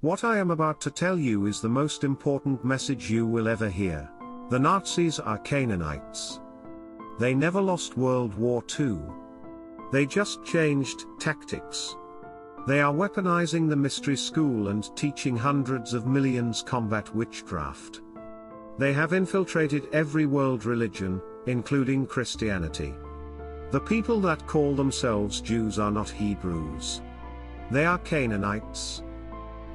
What I am about to tell you is the most important message you will ever hear. The Nazis are Canaanites. They never lost World War II. They just changed tactics. They are weaponizing the mystery school and teaching hundreds of millions combat witchcraft. They have infiltrated every world religion, including Christianity. The people that call themselves Jews are not Hebrews. They are Canaanites.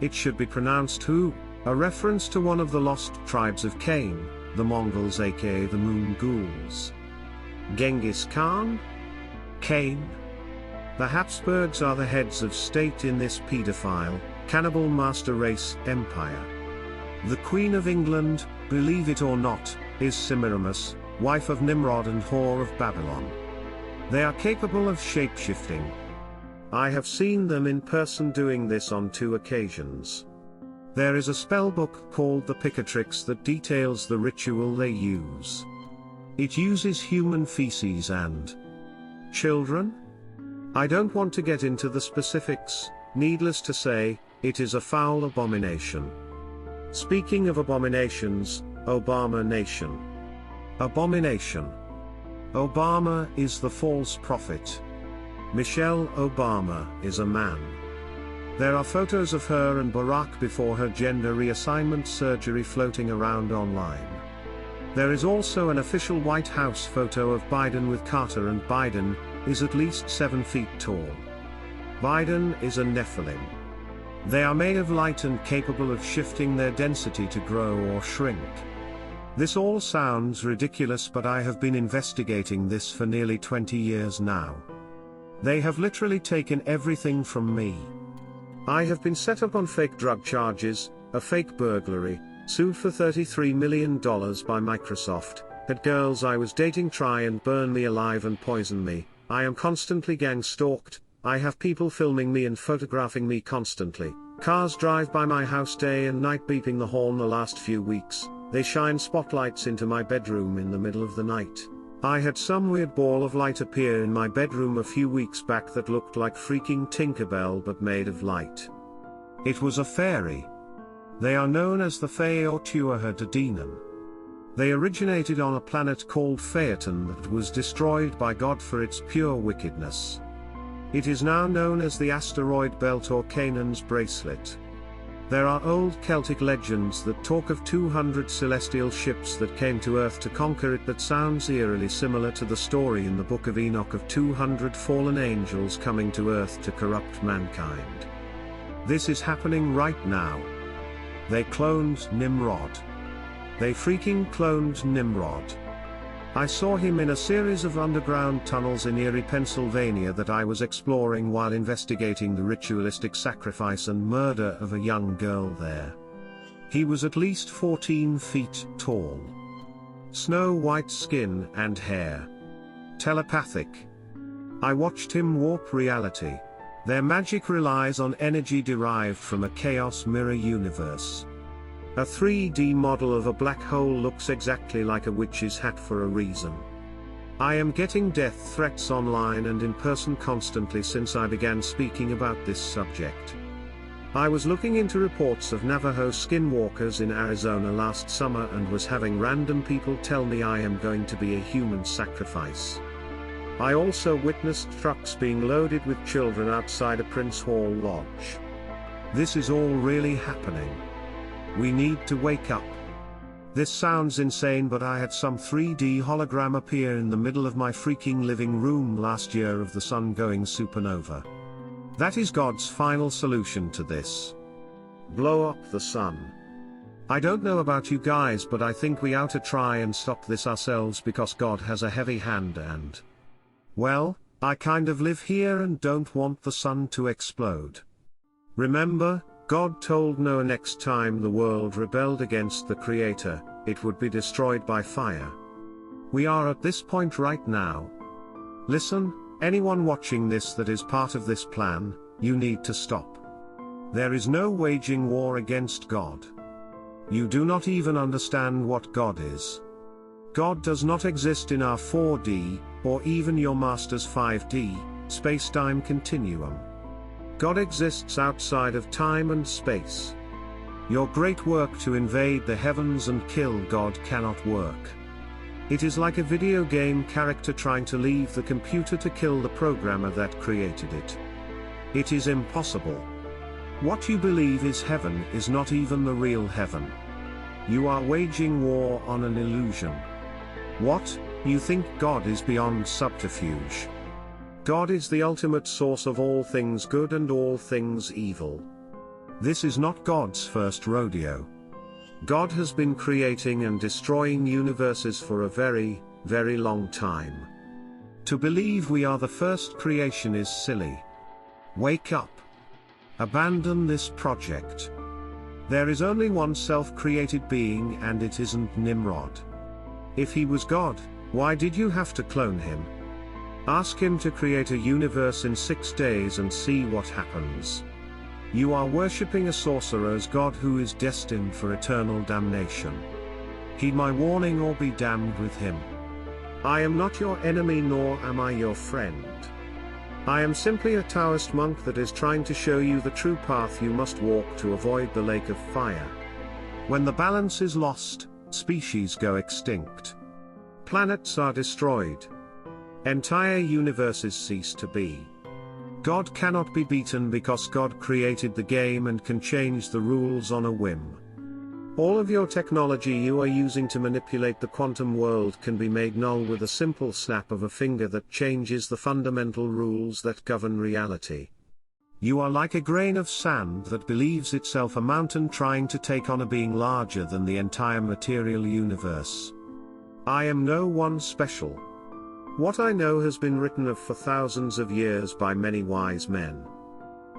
It should be pronounced Hu, a reference to one of the lost tribes of Cain, the Mongols aka the Moon Ghouls. Genghis Khan? Cain? The Habsburgs are the heads of state in this pedophile, cannibal master race empire. The Queen of England, believe it or not, is Semiramis, wife of Nimrod and whore of Babylon. They are capable of shape-shifting. I have seen them in person doing this on 2 occasions. There is a spellbook called the Picatrix that details the ritual they use. It uses human feces and children? I don't want to get into the specifics, needless to say, it is a foul abomination. Speaking of abominations, Obama Nation. Abomination. Obama is the false prophet. Michelle Obama is a man. There are photos of her and Barack before her gender reassignment surgery floating around online. There is also an official White House photo of Biden with Carter, and Biden is at least 7 feet tall. Biden is a Nephilim. They are made of light and capable of shifting their density to grow or shrink. This all sounds ridiculous, but I have been investigating this for nearly 20 years now. They have literally taken everything from me. I have been set up on fake drug charges, a fake burglary, sued for $33 million by Microsoft, had girls I was dating try and burn me alive and poison me, I am constantly gang stalked, I have people filming me and photographing me constantly, cars drive by my house day and night beeping the horn the last few weeks, they shine spotlights into my bedroom in the middle of the night. I had some weird ball of light appear in my bedroom a few weeks back that looked like freaking Tinkerbell but made of light. It was a fairy. They are known as the Fae or Tuatha-De-Danann. They originated on a planet called Phaeton that was destroyed by God for its pure wickedness. It is now known as the asteroid belt or Canaan's bracelet. There are old Celtic legends that talk of 200 celestial ships that came to Earth to conquer it. That sounds eerily similar to the story in the Book of Enoch of 200 fallen angels coming to Earth to corrupt mankind. This is happening right now. They cloned Nimrod. They freaking cloned Nimrod. I saw him in a series of underground tunnels in Erie, Pennsylvania that I was exploring while investigating the ritualistic sacrifice and murder of a young girl there. He was at least 14 feet tall. Snow-white skin and hair. Telepathic. I watched him warp reality. Their magic relies on energy derived from a chaos mirror universe. A 3D model of a black hole looks exactly like a witch's hat for a reason. I am getting death threats online and in person constantly since I began speaking about this subject. I was looking into reports of Navajo skinwalkers in Arizona last summer and was having random people tell me I am going to be a human sacrifice. I also witnessed trucks being loaded with children outside a Prince Hall lodge. This is all really happening. We need to wake up. This sounds insane, but I had some 3D hologram appear in the middle of my freaking living room last year of the sun going supernova. That is God's final solution to this. Blow up the sun. I don't know about you guys, but I think we ought to try and stop this ourselves because God has a heavy hand and, well, I kind of live here and don't want the sun to explode. Remember, God told Noah next time the world rebelled against the Creator, it would be destroyed by fire. We are at this point right now. Listen, anyone watching this that is part of this plan, you need to stop. There is no waging war against God. You do not even understand what God is. God does not exist in our 4D, or even your master's 5D, space-time continuum. God exists outside of time and space. Your great work to invade the heavens and kill God cannot work. It is like a video game character trying to leave the computer to kill the programmer that created it. It is impossible. What you believe is heaven is not even the real heaven. You are waging war on an illusion. What? You think God is beyond subterfuge? God is the ultimate source of all things good and all things evil. This is not God's first rodeo. God has been creating and destroying universes for a very, very long time. To believe we are the first creation is silly. Wake up. Abandon this project. There is only one self-created being and it isn't Nimrod. If he was God, why did you have to clone him? Ask him to create a universe in 6 days and see what happens. You are worshipping a sorcerer's god who is destined for eternal damnation. Heed my warning or be damned with him. I am not your enemy nor am I your friend. I am simply a Taoist monk that is trying to show you the true path you must walk to avoid the lake of fire. When the balance is lost, species go extinct. Planets are destroyed. Entire universes cease to be. God cannot be beaten because God created the game and can change the rules on a whim. All of your technology you are using to manipulate the quantum world can be made null with a simple snap of a finger that changes the fundamental rules that govern reality. You are like a grain of sand that believes itself a mountain trying to take on a being larger than the entire material universe. I am no one special. What I know has been written of for thousands of years by many wise men.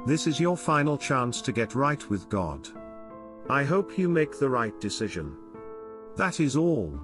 This is your final chance to get right with God. I hope you make the right decision. That is all.